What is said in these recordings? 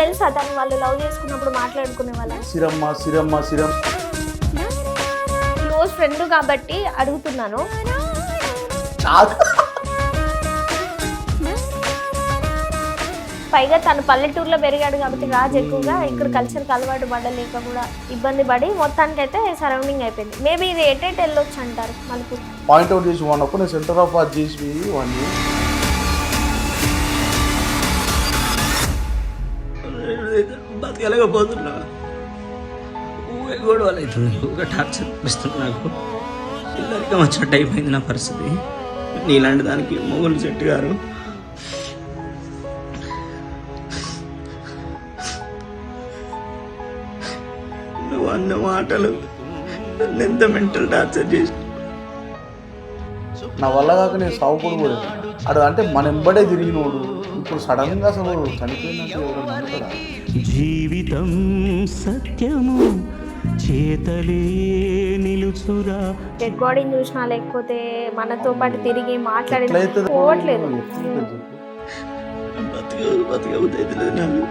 తెలుసా తను వాళ్ళు లవ్ చేసుకున్నప్పుడు మాట్లాడుకునే వాళ్ళ సిరమ్మ క్లోజ్ ఫ్రెండ్ కాబట్టి అడుగుతున్నాను. పైగా తను పల్లెటూరులో పెరిగాడు కాబట్టి రాజు ఎక్కువగా ఇక్కడ కల్చర్కి అలవాటు పడలేక కూడా ఇబ్బంది పడి మొత్తానికైతే సరౌండింగ్ అయిపోయింది. మేబీ ఇది ఎటేట్ వెళ్ళొచ్చు అంటారు మనకు. పాయింట్ అవుట్ చేసి వాడినప్పుడు నేను సెంటర్ ఆఫ్ ఆర్ట్ చేసి వాడిని బతకలేకపోతున్నా. ఊగే గొడవలు అవుతుంది, ఊగా టార్చర్ ఇస్తుంది. నాకు పిల్లలకి వచ్చినట్టు అయిపోయింది నా పరిస్థితి. నీలాంటి దానికి మొగులు చెట్టు గారు నువ్వు అన్న మాటలు ఎంత మెంటల్ టార్చర్ చేసి నా వల్ల కాక నేను సాగుకోడు కూడా అడు అంటే మన ఎంబడే తిరిగినోడు ఇప్పుడు సడన్ గా అసలు చనిపోయిందంటే ఎవరు నమ్ముతారా? జీవితం సత్యము చేతలే నిలుచురా. డెడ్ బాడీని చూసినా లేకపోతే మనతో పాటు తిరిగి మాట్లాడి పోవట్లేదు. బతకవుతుంది నాకు.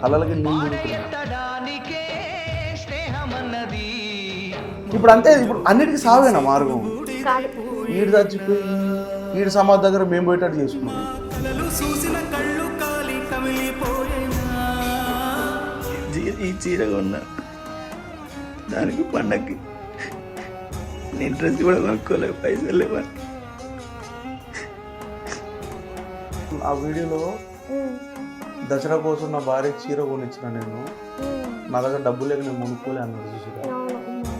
కళ్ళకి ఇప్పుడు అంతే. ఇప్పుడు అన్నిటికీ సావేనా మార్గం? ఈడు చచ్చిపోయి ఈడు సమాధి దగ్గర మేము పోయేటట్టు చేసుకున్నాం. ఈ చీర కొన్నా దానికి పండక్కి నేను డ్రెస్ కూడా కొనుక్కోలేవు, పైసలు లేవని. ఆ వీడియోలో దసరా కోసం నా భార్య చీర కొనిచ్చిన నేను, నా దగ్గర డబ్బు లేక నేను కొనుక్కోలే అన్నాడు చూసిరా.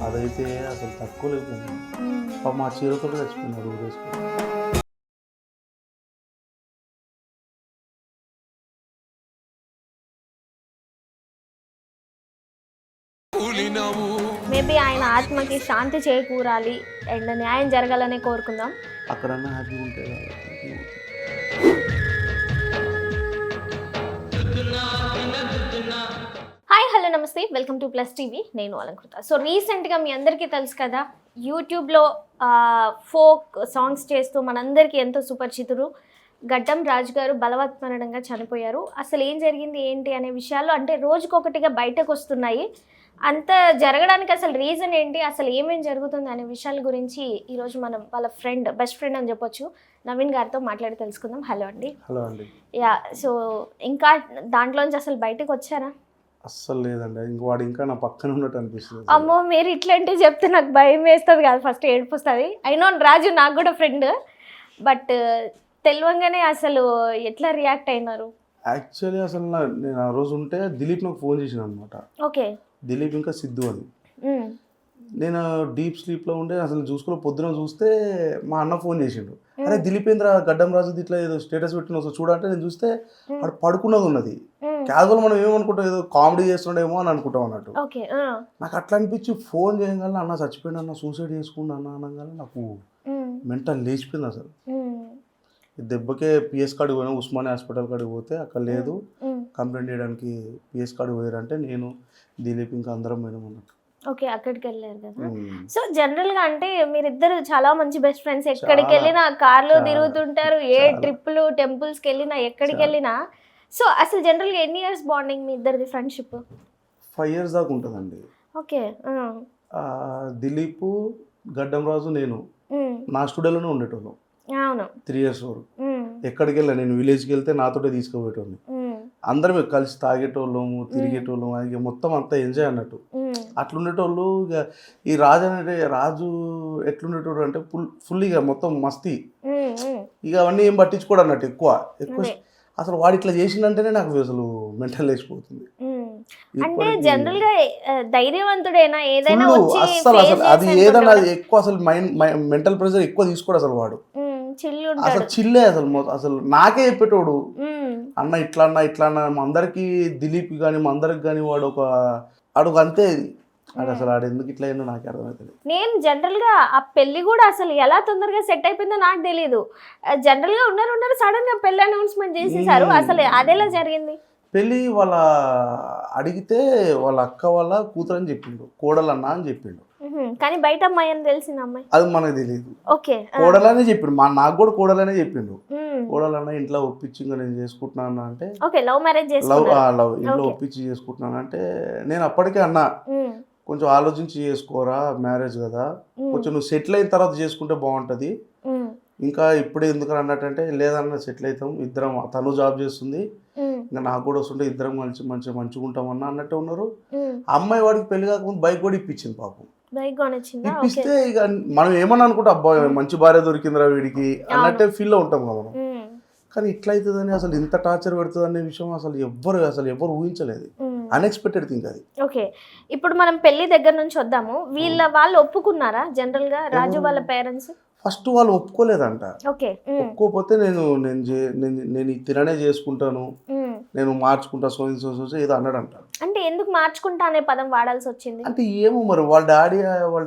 అదైతే అసలు తక్కువ లేకపోయింది. మా చీరతో చచ్చిపోయినాడు ఊరేసుకుని. మేబీ ఆయన ఆత్మకి శాంతి చేకూరాలి అండ్ న్యాయం జరగాలనే కోరుకుందాం. అక్కడన్నా హ్యాపీగా ఉంటే హాయ్ హలో నమస్తే, వెల్కమ్ టు ప్లస్ టీవీ. నేను అలంకృత. సో రీసెంట్గా మీ అందరికీ తెలుసు కదా, యూట్యూబ్లో ఫోక్ సాంగ్స్ చేస్తూ మనందరికీ ఎంతో సుపరిచితుడు గడ్డం రాజు గారు బలవత్మరణంగా చనిపోయారు. అసలు ఏం జరిగింది ఏంటి అనే విషయాలు అంటే రోజుకొకటిగా బయటకు వస్తున్నాయి. అంత జరగడానికి అసలు రీజన్ ఏంటి, అసలు ఏమేమి జరుగుతుంది అనే విషయాల గురించి ఈరోజు మనం వాళ్ళ ఫ్రెండ్, బెస్ట్ ఫ్రెండ్ అని చెప్పొచ్చు, నవీన్ గారితో మాట్లాడి తెలుసుకుందాం. హలో అండి. హలో అండి. యా, సో ఇంకా దాంట్లోంచి అసలు బయటకు వచ్చారా? అస్సలు లేదండి. ఇంక వాడు ఇంకా నా పక్కన ఉన్నట్టు అనిపిస్తుంది. అమ్మో, మీరు ఇట్లాంటివి చెప్తే నాకు భయం వేస్తుంది కాదు, ఫస్ట్ ఏడుపు వస్తుంది. అయినో రాజు నాకు కూడా ఫ్రెండ్, బట్ తెలియంగానే అసలు ఎట్లా రియాక్ట్ అయినారు? యాక్చువల్లీ అసలు నేను ఆ రోజు ఉంటే దిలీప్ నాకు ఫోన్ చేసిన అనమాట. ఓకే. దిలీప్ ఇంకా సిద్ధు అని. నేను డీప్ స్లీప్లో ఉండే అసలు చూసుకోలే. పొద్దున చూస్తే మా అన్న ఫోన్ చేసిండు. అరే దిలీపేంద్ర గడ్డం రాజు ఇట్లా ఏదో స్టేటస్ పెట్టిన ఒకసారి చూడంటే నేను చూస్తే వాడు పడుకున్నది ఉన్నది. క్యాజువల్ మనం ఏమనుకుంటాం, ఏదో కామెడీ చేస్తుండేమో అని అనుకుంటాం అన్నట్టు. నాకు అట్లా అనిపించి ఫోన్ చేయగల అన్న చచ్చిపోయిన అన్న, సూసైడ్ చేసుకున్నా అన్న అనగానే నాకు మెంటల్ లేచిపోయింది అసలు. దెబ్బకే పిఎస్ కాడికి పోయినా, ఉస్మానియా హాస్పిటల్ కాడికి పోతే అక్కడ లేదు, కంప్లైంట్ చేయడానికి పిఎస్ కాడికి పోయారంటే నేను దిలీప్ ఇంకా అందరం పోయినాం అన్నట్టు. ఓకే, అక్కడికి వెళ్ళారు కదా. సో జనరల్ గా అంటే మీరిద్దరు చాలా మంచి బెస్ట్ ఫ్రెండ్స్, ఎక్కడికి వెళ్ళినా కార్లో తిరుగుతుంటారు, ఏ ట్రిప్పులు టెంపుల్స్కి వెళ్ళినా ఎక్కడికి వెళ్ళినా. సో అసలు జనరల్గా ఎన్ని ఇయర్స్ బాండింగ్ మీ ఇద్దరిది ఫ్రెండ్షిప్? 5 years దాకా ఉంటుందండి. ఓకే. దిలీప్, గడ్డం రాజు, నేను నా స్టూడియోలోనే ఉండేటోళ్ళం. అవును, 3 years వరకు. ఎక్కడికి వెళ్ళా నేను విలేజ్కి వెళ్తే నాతోటే తీసుకుపోయేటోళ్ళని. అందరం కలిసి తాగేటోళ్ళము, తిరిగేటోళ్ళం, అది మొత్తం అంతా ఎంజాయ్ అన్నట్టు. అట్లుండేటోళ్ళు. ఇక ఈ రాజు అంటే రాజు ఎట్లుండేటోడు అంటే ఫుల్ ఇక మొత్తం మస్తీ, ఇక అవన్నీ ఏం పట్టించుకోడు అన్నట్టు. ఎక్కువ అసలు వాడు ఇట్లా చేసిందంటేనే నాకు అసలు మెంటల్ లేచిపోతుంది. అంటే జనరల్ గా ధైర్యవంతుడేనా ఏదైనా అసలు అది ఏదైనా ఎక్కువ అసలు మెంటల్ ప్రెషర్ ఎక్కువ తీసుకోడు అసలు వాడు. అసలు చిల్లే అసలు నాకే చెప్పేటోడు, అన్న ఇట్లా అన్న ఇట్లా అన్న అందరికి, దిలీప్ కానీ మా అందరికి కానీ వాడు ఒక అడుగు అంతే. అసలు ఆడు ఎందుకు ఇట్లా అయిందో నాకు అర్థమవుతుంది. నేను జనరల్ గా ఆ పెళ్లి కూడా అసలు ఎలా తొందరగా సెట్ అయిపోయిందో నాకు తెలియదు. జనరల్ గా ఉన్నారు సడన్ గా పెళ్లి అనౌన్స్మెంట్ చేసేసారు. అసలు అదెలా జరిగింది పెళ్ళి? వాళ్ళ అడిగితే వాళ్ళ అక్క వాళ్ళ కూతురు అని చెప్పిండు, కోడలన్నా అని చెప్పిండు. కానీ బయట అమ్మాయి అని తెలిసింది అమ్మాయి. అది మనకు తెలియదు. ఓకే. కోడలనే చెప్పిండు, నాకు కూడా కోడలనే చెప్పిండు. కోడలన్నా ఇంట్లో ఒప్పించి ఇంకా నేను చేసుకుంటున్నాను అంటే, ఓకే లవ్ మ్యారేజ్ లవ్ చేసుకున్నారు. లవ్ ఇంట్లో ఒప్పించి చేసుకుంటున్నాను అంటే, నేను అప్పటికే అన్నా కొంచెం ఆలోచించి చేసుకోరా, మ్యారేజ్ కదా, కొంచెం నువ్వు సెటిల్ అయిన తర్వాత చేసుకుంటే బాగుంటుంది, ఇంకా ఇప్పుడే ఎందుకు అన్నట్టంటే, లేదన్నా సెటిల్ అవుతాం ఇద్దరం, తను జాబ్ చేస్తుంది ఇంకా నాకు కూడా వస్తుంటే ఇద్దరం కలిసి మంచిగా ఉంటామన్నా అన్నట్టు ఉన్నారు. అమ్మాయి వాడికి పెళ్లి కాకముందు బైక్ కూడా ఇప్పించింది పాపం. బైక్ కొనిచ్చిందా? ఇప్పిస్తే ఇక మనం ఏమన్నా అనుకుంటా, అబ్బాయి మంచి భార్య దొరికిందిరా వీడికి అన్నట్టే ఫీల్ ఉంటాం కదా మనం. కానీ ఇట్లా అవుతుందని, అసలు ఇంత టార్చర్ పెడుతుంది అనే విషయం అసలు ఎవ్వరు ఊహించలేదు. అన్ఎక్స్పెక్టెడ్ థింగ్ అది. ఓకే, ఇప్పుడు మనం పెళ్లి దగ్గర నుంచి వద్దాము. వాళ్ళు ఒప్పుకున్నారా జనరల్ గా రాజు వాళ్ళ పేరెంట్స్? ఫస్ట్ వాళ్ళు ఒప్పుకోలేదంట. ఓకే. ఒప్పుకోకపోతే నేను తిననే చేసుకుంటాను, నేను మార్చుకుంటా సో ఏదో అన్నాడంట. అంటే ఎందుకు మార్చుకుంటా అనే పదం వాడాల్సి వచ్చింది? అంటే ఏమో మరి వాళ్ళ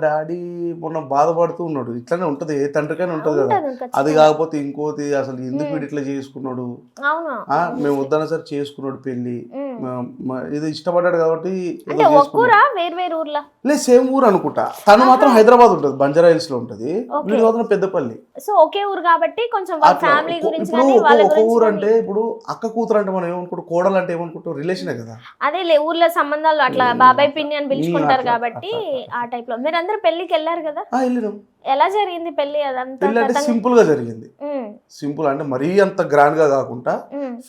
డాడీ మొన్న బాధపడుతూ ఉన్నాడు. ఇట్లానే ఉంటది, ఏ తండ్రికైనా ఉంటది కదా. అది కాకపోతే ఇంకోటి, అసలు ఎందుకు వీడు ఇట్లా చేసుకున్నాడు, మేము వద్దన సరే చేసుకున్నాడు పెళ్లి, ఇది ఇష్టపడ్డాడు కాబట్టి. వేరు ఊర్లో లేదు, సేమ్ ఊరు అనుకుంటా. తను మాత్రం హైదరాబాద్ ఉంటది, బంజారా హిల్స్ లో ఉంటది, వీడు మాత్రం పెద్దపల్లి. సో ఒకే ఊరు కాబట్టి కొంచెం ఫ్యామిలీ గురించి ఒక ఊరు అంటే, ఇప్పుడు అక్క కూతురు అంటే మనం ఏమనుకుంటాం, కోడలు అంటే ఏమనుకుంటాం, రిలేషనే కదా. అదే ఊర్లో సంబంధాలు అట్లా బాబాయ్ పిన్ని అని పిలుచుకుంటారు కాబట్టి ఆ టైప్ లో. మీరు అందరూ పెళ్లికి వెళ్ళారు కదా? వెళ్ళినాం. ఎలా జరిగింది పెళ్లి? అదంతా పెళ్లి అంటే సింపుల్ గా జరిగింది. సింపుల్ అంటే మరీ అంత గ్రాండ్ గా కాకుండా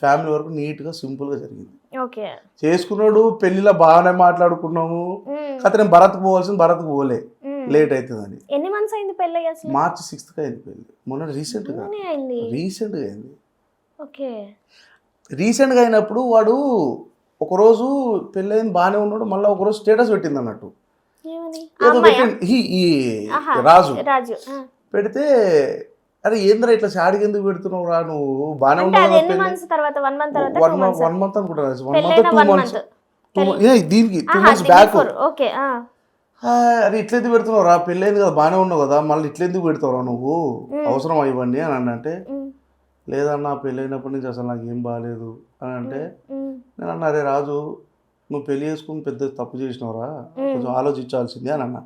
ఫ్యామిలీ వరకు నీట్ గా సింపుల్ గా జరిగింది. ఓకే. చేసుకున్నాడు, పెళ్లిలో బాగానే మాట్లాడుకున్నాము. కాకపోతే నేను భరత్ పోలే, లేట్ అవుతుందని. ఎన్ని మంత్స్ అయింది పెళ్లి? అసలు మార్చి 6th అయింది పెళ్లి. మొన్న రీసెంట్ గా అయింది. ఓకే. రీసెంట్ గా అయినప్పుడు వాడు ఒకరోజు పెళ్ళయింది బాగానే ఉన్నాడు, మళ్ళీ ఒకరోజు స్టేటస్ పెట్టింది అన్నట్టు. ఏదో పెట్టింది ఈ రాజు పెడితే, అరే ఏంద్రా ఇట్లా శాడికి ఎందుకు పెడుతున్నావు రా, నువ్వు బాగానే ఉన్నావు, 1 month అనుకుంటా, 1 month 2 months, దీనికి 2 months బ్యాక్. అరే ఇట్లా ఎందుకు పెడుతున్నావు రా, పెళ్ళైంది కదా బాగానే ఉన్నావు కదా, మళ్ళీ ఇట్లా ఎందుకు పెడతావురా నువ్వు, అవసరం ఇవ్వండి అని అంటే, లేదన్నా పెళ్ళైనప్పటి నుంచి అసలు నాకు ఏం బాగాలేదు అని అంటే, నేను అన్నా అరే రాజు నువ్వు పెళ్లి చేసుకుని పెద్ద తప్పు చేసినవరా, కొంచెం ఆలోచించాల్సిందే అని అన్నా.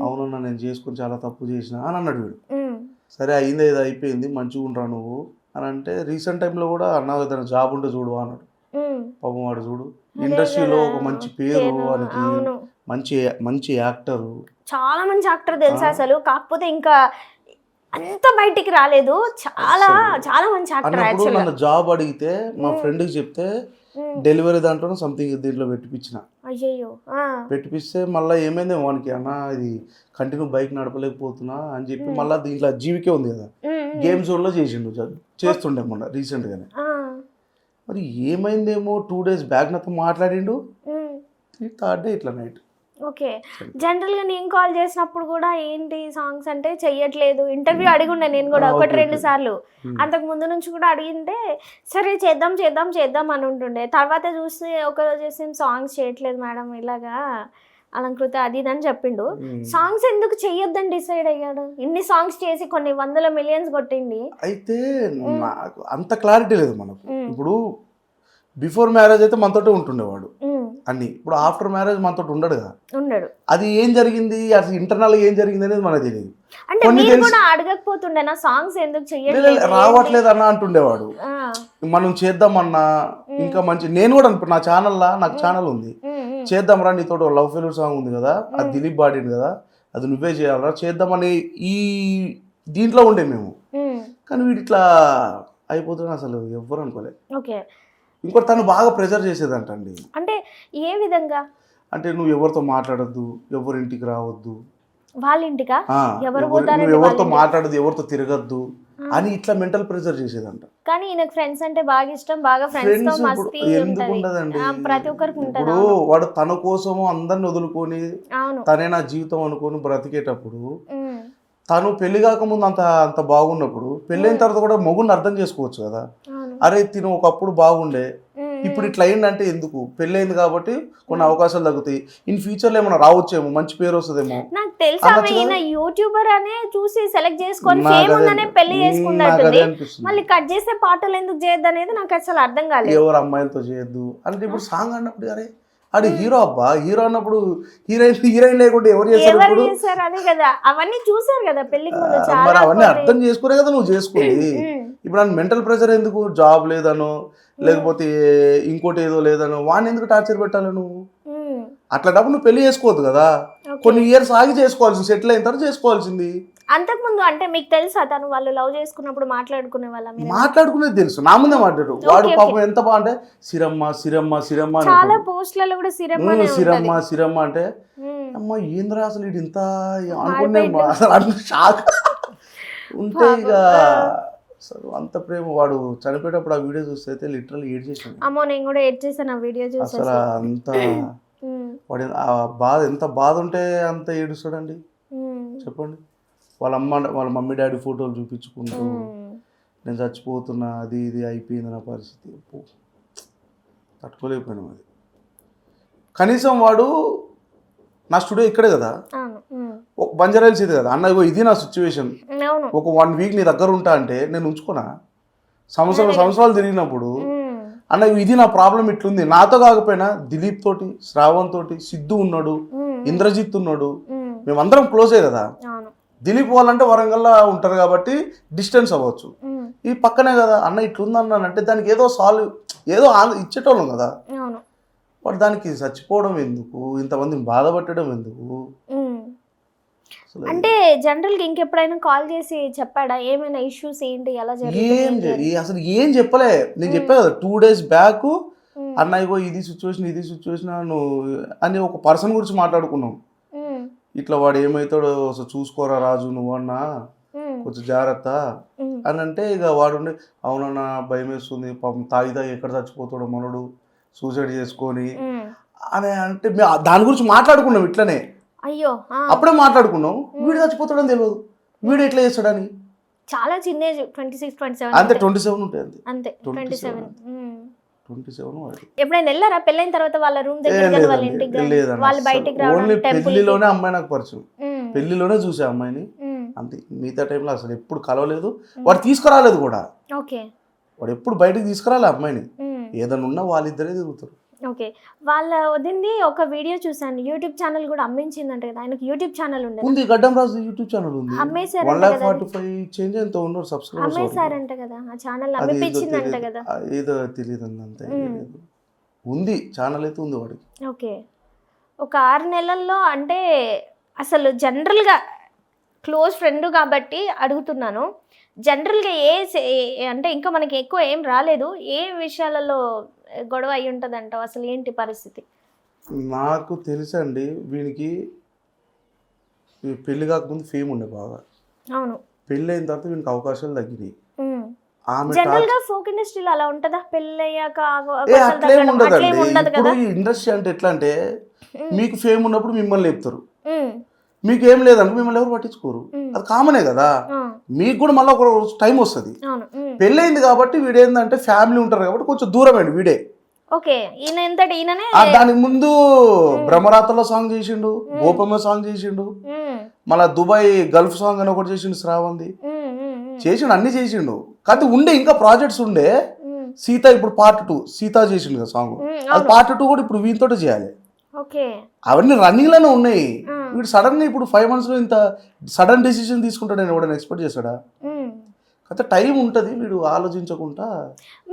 అవునన్నా నేను చేసుకుని చాలా తప్పు చేసిన అని అన్నాడు వీడు. సరే అయింది, ఇది అయిపోయింది, మంచిగా ఉండరా నువ్వు అని అంటే, రీసెంట్ టైంలో కూడా అన్నా ఏదైనా జాబ్ ఉంటే చూడు అన్నాడు. పాపం వాడు చూడు, ఇండస్ట్రీలో ఒక మంచి పేరు, వానికి మంచి యాక్టరు, చాలా మంచి యాక్టర్ తెలుసా అసలు. కాకపోతే ఇంకా అంత బయటికి రాలేదు, చాలా మంచి యాక్టర్. నన్ను జాబ్ అడిగితే మా ఫ్రెండ్కి చెప్తే డెలివరీ దాంట్లో సంథింగ్ దీంట్లో పెట్టిపించిన. అయ్యో. పెట్టిపిస్తే మళ్ళీ ఏమైంది వానికి, అన్న ఇది కంటిన్యూ బైక్ నడపలేకపోతున్నా అని చెప్పి మళ్ళీ దీంట్లో జీవికే ఉంది కదా, గేమ్ జోన్లో చేస్తుండే మొన్న రీసెంట్ గానే. మరి ఏమైందేమో 2 days బ్యాక్ నాతో మాట్లాడిండు, 3rd day ఇట్లా నైట్. ఓకే. జనరల్గా నేను కాల్ చేసినప్పుడు కూడా ఏంటి సాంగ్స్ అంటే చెయ్యట్లేదు, ఇంటర్వ్యూ అడిగుండే నేను కూడా 1-2 సార్లు. అంతకు ముందు నుంచి కూడా అడిగింటే సరే చేద్దాం అని ఉంటుండే. తర్వాత చూస్తే ఒకరోజు చేసి సాంగ్స్ చేయట్లేదు మేడం ఇలాగా అలంకృత అది ఇది అని చెప్పిండు. సాంగ్స్ ఎందుకు చెయ్యొద్దని డిసైడ్ అయ్యాడు? ఇన్ని సాంగ్స్ చేసి కొన్ని 100 millions కొట్టింది. అయితే నాకు అంత క్లారిటీ లేదు మనకు. ఇప్పుడు బిఫోర్ మ్యారేజ్ అయితే మనతోటే ఉంటుండేవాడు అన్ని, ఇప్పుడు ఆఫ్టర్ మ్యారేజ్ మనతో ఉండడు. అది ఏం జరిగింది అసలు, ఇంటర్నల్ గా ఏం జరిగింది అనేది మనకు తెలియదు. అంటే మీరు కూడా అడగకపోతుండేనా సాంగ్స్ ఎందుకు చెయ్యట్లేదు, రావట్లేదు అన్న అంటుండేవాడు. మనం చేద్దామన్నా ఇంకా మంచి, నేను కూడా నా నాకు ఛానల్ ఉంది, చేద్దాంరా నీతో లవ్ ఫెయిల్యూర్ సాంగ్ ఉంది కదా, అది దిలీప్ పాడింది కదా, అది నువ్వే చేయాలరా చేద్దామని ఈ దీంట్లో ఉండే మేము. కానీ వీడు ఇట్లా అయిపోతున్నా అసలు ఎవ్వరు అనుకోలేదు. ఓకే. ఇంకోటి తను బాగా ప్రెజర్ చేసేదంటండి. అంటే ఏ విధంగా అంటే, నువ్వు ఎవరితో మాట్లాడద్దు, ఎవరి ఇంటికి రావద్దు, వాళ్ళ ఇంటికా, నువ్వు ఎవరితో మాట్లాడద్దు, ఎవరితో తిరగద్దు అని ఇట్లా మెంటల్ ప్రెజర్ చేసేదంట. కానీ ఈయనకు ఫ్రెండ్స్ అంటే బాగా ఇష్టం, బాగా ఫ్రెండ్స్ తో మస్తీ ఎందుకు ఉండదండి, ప్రతి ఒక్కరికి ఉంటుంది. ఇప్పుడు వాడు తన కోసము అందరిని వదులుకొని తనే నా జీవితం అనుకొని బ్రతికేటప్పుడు, తను పెళ్లి కాకముందు అంత బాగున్నప్పుడు పెళ్ళైన తర్వాత కూడా మొగుడిని అర్థం చేసుకోవచ్చు కదా. అరే తిను ఒకప్పుడు బాగుండే, ఇప్పుడు ఇట్లా అయిందంటే ఎందుకు, పెళ్ళైంది కాబట్టి కొన్ని అవకాశాలు తగ్గుతాయి, ఇన్ ఫ్యూచర్ లో ఏమైనా రావచ్చేమో, మంచి పేరు వస్తుందేమో. నాకు తెలుసా యూట్యూబర్ అనే చూసి సెలెక్ట్ చేసుకొని ఫేమ్ ఉందనే పెళ్లి చేసుకున్నట్టుంది, మళ్ళీ కట్ చేసే పాటలు ఎందుకు చేయొద్దు అనేది నాకు అసలు అర్థం కాలేదు. ఎవరు అమ్మాయిలతో చేయొద్దు అంటే, ఇప్పుడు సాంగ్ అన్నప్పుడు అరే అది హీరో అబ్బా, హీరో అన్నప్పుడు హీరోయిన్ లేకుంటే ఎవరు చేస్తారు ఎవరు ఇప్పుడు? చేశారు అదే కదా, అవన్నీ చూసారు కదా పెళ్లికి ముందు మరి చాలా అవన్నీ కొన్ని. అర్థం చేసుకునే కదా నువ్వు చేసుకుంది. ఇప్పుడు నన్ను మెంటల్ ప్రెషర్ ఎందుకు, జాబ్ లేదనో లేకపోతే ఇంకోటి ఏదో లేదనో వాడిని ఎందుకు టార్చర్ పెట్టాలి నువ్వు? అట్లాంటప్పుడు నువ్వు పెళ్లి చేసుకోవద్దు కదా, కొన్ని ఇయర్స్ ఆగి చేసుకోవాల్సింది, సెటిల్ అయిన తర్వాత చేసుకోవాల్సింది. అంతకుముందు అంటే మీకు తెలుసా తను వాళ్ళు లవ్ చేసుకున్నప్పుడు మాట్లాడుకునే వాళ్ళ మీరు? మాట్లాడుకునేది తెలుసు, నా ముందే మాట్లాడు. వాడు పాపం ఎంత బాగుంటే సిరమ్మ సిరమ్మ సిరమ్మ అని చాలా పోస్ట్లలో కూడా సిరమ్మ సిరమ్మ సిరమ్మ అంటే అమ్మ ఏంద్రా అసలు ఇది ఇంత అనుకునే అసలు షాక్ ఉంటే ఇక అసలు అంత ప్రేమ. వాడు చనిపోయేటప్పుడు ఆ వీడియో చూస్తే అయితే లిటరల్ ఏడ్ చేసాను. అమ్మో నేను కూడా ఏడ్ చేశాను ఆ వీడియో చూసి. అసలు అంత వాడు ఆ బాధ ఎంత బాధ ఉంటే అంత ఏడుస్తాడండి చెప్పండి. వాళ్ళ మమ్మీ డాడీ ఫోటోలు చూపించుకుంటూ నేను చచ్చిపోతున్నా అది ఇది అయిపోయింది నా పరిస్థితి, తట్టుకోలేకపోయినాం. అది కనీసం వాడు నా స్టూడియో ఇక్కడే కదా, ఒక బంజారాయిల్స్ ఇది కదా అన్న, ఇగో ఇది నా సిచ్యువేషన్, ఒక 1 వీక్ నీ దగ్గర ఉంటా అంటే నేను ఉంచుకోనా? సంవత్సరాలు తిరిగినప్పుడు అన్న ఇది నా ప్రాబ్లం ఇట్లుంది, నాతో కాకపోయినా దిలీప్ తోటి, శ్రావణ్ తోటి, సిద్ధు ఉన్నాడు, ఇంద్రజిత్ ఉన్నాడు, మేమందరం క్లోజే కదా. దిలీప్ వాళ్ళంటే వరంగల్లో ఉంటారు కాబట్టి డిస్టెన్స్ అవ్వచ్చు, ఈ పక్కనే కదా అన్న ఇట్లుందన్నానంటే దానికి ఏదో సాల్వ్ ఏదో ఇచ్చేటోళ్ళం కదా. వాడు దానికి చచ్చిపోవడం ఎందుకు, ఇంతమందిని బాధపెట్టడం ఎందుకు? అంటే జనరల్ గా ఇంకెప్పుడైనా కాల్ చేసి చెప్పాడా ఏమైనా ఇష్యూస్ ఏంటి ఎలా జరిగింది? అసలు ఏం చెప్పలే. నేను చెప్పా కదా 2 days బ్యాక్ అన్న ఇగో ఇది సిచ్యువేషన్ అని ఒక పర్సన్ గురించి మాట్లాడుకున్నాం. ఇట్లా వాడు ఏమవుతాడో అసలు చూసుకోరా రాజు నువ్వు అన్నా, కొంచెం జాగ్రత్త అని అంటే ఇక వాడు అవునన్నా భయం వేస్తుంది, పాపం తాగి ఎక్కడ చచ్చిపోతాడో మనడు సూసైడ్ చేసుకొని అని అంటే దాని గురించి మాట్లాడుకున్నాం ఇట్లనే. అయ్యో అప్పుడే మాట్లాడుకున్నాం. వీడు చచ్చిపోతాడని తెలియదు, వీడు ఎట్లా చేస్తాడని. చాలా చిన్న ఏజ్ 26, 27 అంతే 27 ఉంటాయి అంతే 27. 27 ఎప్పుడైనా వెళ్ళారా పెళ్ళైన తర్వాత వాళ్ళ రూమ్ దగ్గర వాళ్ళ ఇంటికి వాళ్ళు బయటికి ఓన్లీ పెళ్లిలోనే అమ్మాయి నాకు పరిచయం, పెళ్లిలోనే చూసే అమ్మాయిని అంతే. మిగతా టైంలో అసలు ఎప్పుడు కలవలేదు, వాడు తీసుకురాలేదు కూడా. వాడు ఎప్పుడు బయటకు తీసుకురాలే అమ్మాయిని, ఏదైనా ఉన్నా వాళ్ళిద్దరే తిరుగుతారు. ఓకే, వాళ్ళ వదింది ఒక వీడియో చూసాను, యూట్యూబ్ ఛానల్ కూడా అమ్మించిందంట కదా ఆయనకి. యూట్యూబ్ ఛానల్ ఉంది, గడ్డం రాజు యూట్యూబ్ ఛానల్ ఉంది, అమ్మేశారు 145 చేంజ్ ఎంత ఉన్నారు సబ్స్క్రైబర్స్, అమ్మేశారంట కదా ఆ ఛానల్, అమ్మిపించిందంట కదా. ఏదో తెలియదు అంతే, ఉంది ఛానల్ అయితే ఉంది వాడికి. ఓకే, ఒక 6 నెలల్లో అంటే అసలు జనరల్గా క్లోజ్ ఫ్రెండ్ కాబట్టి అడుగుతున్నాను, జనరల్గా అంటే ఇంకా మనకి ఎక్కువ ఏం రాలేదు, ఏ విషయాలలో గొడవ అయి ఉంటుంది అంటావు? అసలు ఏంటి పరిస్థితి? నాకు తెలుసండి వీనికి పెళ్లి కాకముందు ఫేమ్ ఉండే బాగా. అవును, పెళ్ళి అయిన తర్వాత వీనికి అవకాశాలు తగ్గినాయి. జనరల్ గా ఫోక్ ఇండస్ట్రీలో అలా ఉంటదా? పెళ్ళయ్యాక ఇప్పుడు ఈ ఇండస్ట్రీ అంటే ఎట్లా అంటే మీకు ఫేమ్ ఉన్నప్పుడు మిమ్మల్ని లేపుతారు, మీకు ఏం లేదంటే మిమ్మల్ని ఎవరు పట్టించుకోరు, అది కామనే కదా. మీకు కూడా మళ్ళీ ఒక టైం వస్తుంది. పెళ్ళయింది కాబట్టి వీడేందంటే ఫ్యామిలీ ఉంటారు కాబట్టి కొంచెం దూరమైంది వీడే. దానికి ముందు బ్రహ్మరాత్రలో సాంగ్ చేసిండు, గోపమ్మ సాంగ్ చేసిండు, మళ్ళా దుబాయ్ గల్ఫ్ సాంగ్ అని ఒకటి చేసిండు, శ్రావంతి చేసిండు, అన్ని చేసిండు. కానీ ఉండే ఇంకా ప్రాజెక్ట్స్ ఉండే. సీత ఇప్పుడు పార్ట్ 2 సీత చేసిండు కదా సాంగ్, అది పార్ట్ 2 కూడా ఇప్పుడు వీనితోటే చేయాలి. అవన్నీ రన్నింగ్ లోనే ఉన్నాయి. వీడు సడన్ గా ఇప్పుడు 5 months లో ఇంత సడన్ డెసిషన్ తీసుకుంటాడని ఎవడైనా ఎక్స్పెక్ట్ చేస్తాడా? అయితే టైం ఉంటుంది, వీడు ఆలోచించకుండా.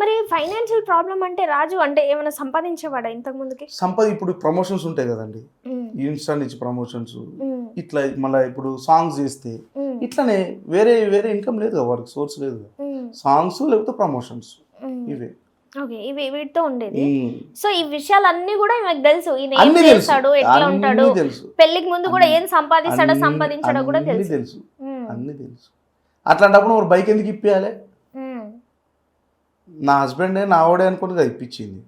మరి ఫైనాన్షియల్ ప్రాబ్లం అంటే రాజు అంటే ఏమైనా సంపాదించేవాడా ఇంతకు ముందుకి? ఇప్పుడు ప్రమోషన్స్ ఉంటాయి కదండి, ఇన్స్టా నుంచి ప్రమోషన్స్, ఇట్లా మళ్ళీ ఇప్పుడు సాంగ్స్ చేస్తే ఇట్లానే వేరే ఇన్కమ్ లేదు కదా వాడికి, సోర్స్ లేదు. సాంగ్స్ లేకపోతే ప్రమోషన్స్ ఇవే. ఓకే, ఇవి వీటితో ఉండేది. సో ఈ విషయాలన్నీ కూడా మీకు తెలుసు, ఈయన ఏం చేస్తాడు, ఎట్లా ఉంటాడు, పెళ్లికి ముందు కూడా ఏం సంపాదించాడో కూడా తెలుసు. అన్ని తెలుసు. అట్లాంటప్పుడు మరి బైక్ ఎందుకు ఇప్పియాలి? నా హస్బెండే నా వాడే అనుకుని కదా ఇప్పించింది.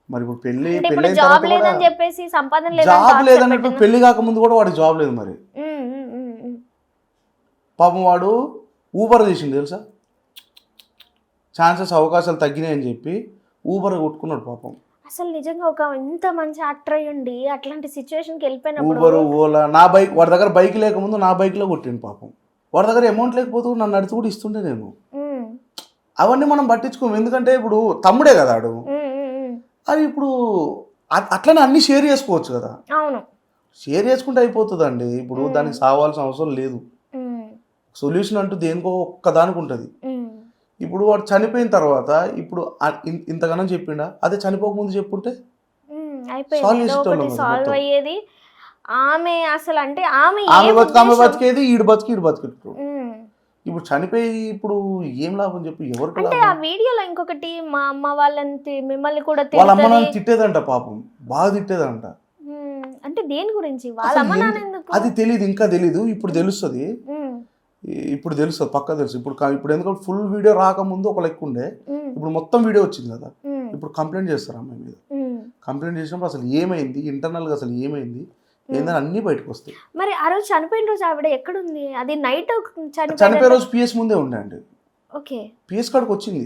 మరి ఇప్పుడు పెళ్లి జాబ్ లేదని చెప్పేసి సంపాదన జాబ్ లేదన్నట్టు పెళ్లి కాకముందు కూడా వాడికి జాబ్ లేదు. మరి పాపం వాడు ఊబర్ చేసిండు తెలుసా, ఛాన్సెస్ అవకాశాలు తగ్గినాయని చెప్పి ఊబర్ కొట్టుకున్నాడు పాపం. అసలు నిజంగా ఒక ఇంత మంచి యాక్టర్ అయ్యండి అట్లాంటి సిచ్యువేషన్కి వెళ్ళిపోయినప్పుడు ఊబర్ ఓలా నా బైక్, వాడి దగ్గర బైక్ లేకముందు నా బైక్లో కొట్టిండు పాపం. వాడి దగ్గర అమౌంట్ లేకపోతే నన్ను అడిగి కూడా ఇస్తుండే నేను. అవన్నీ మనం పట్టించుకోము, ఎందుకంటే ఇప్పుడు తమ్ముడే కదా ఆడు. అది ఇప్పుడు అట్లనే అన్ని షేర్ చేసుకోవచ్చు కదా, అవును. షేర్ చేసుకుంటే అయిపోతుందండి. ఇప్పుడు దానికి సావాల్సిన అవసరం లేదు. సొల్యూషన్ అంటూ దేనికో ఒక్కదానికి ఉంటుంది. ఇప్పుడు వాడు చనిపోయిన తర్వాత ఇప్పుడు ఇంతగానో చెప్పిండా, అదే చనిపోకముందు చెప్పుంటే అయిపోయింది, ఒకటి సాల్వ్ అయ్యేది. ఆమె అసలు అంటే ఆమె ఆమె బతికేది, ఈడు బతికేటప్పుడు. ఇప్పుడు చనిపోయి ఇప్పుడు ఏం లాభం చెప్పు, ఎవరికి అంటే లాభం? ఆ వీడియోలో ఇంకొకటి మా అమ్మ వాళ్ళని మిమ్మల్ని కూడా వాళ్ళ అమ్మ నాన్న తిట్టేదంట, పాపం బాగా తిట్టేదంట. అంటే దేని గురించి వాళ్ళ అమ్మ నాన్న ఎందుకు అది తెలియదు, ఇంకా తెలీదు. ఇప్పుడు తెలుస్తుంది, ఇప్పుడు తెలుస్తుంది, పక్కా తెలుసు. ఇప్పుడు ఎందుకంటే ఫుల్ వీడియో రాకముందు ఒక లెక్క ఉండే, ఇప్పుడు మొత్తం వీడియో వచ్చింది కదా. ఇప్పుడు కంప్లైంట్ చేస్తారు అమ్మాయి మీద. కంప్లైంట్ చేసినప్పుడు అసలు ఏమైంది, ఇంటర్నల్గా అసలు ఏమైంది ఏందని అన్ని బయటకు వస్తాయి. మరి ఆ రోజు చనిపోయిన రోజు ఆవిడ ఎక్కడుంది? అది నైట్ చనిపోయే రోజు పిఎస్ ముందే ఉండే అండి. ఓకే, పిఎస్ కాడికి వచ్చింది,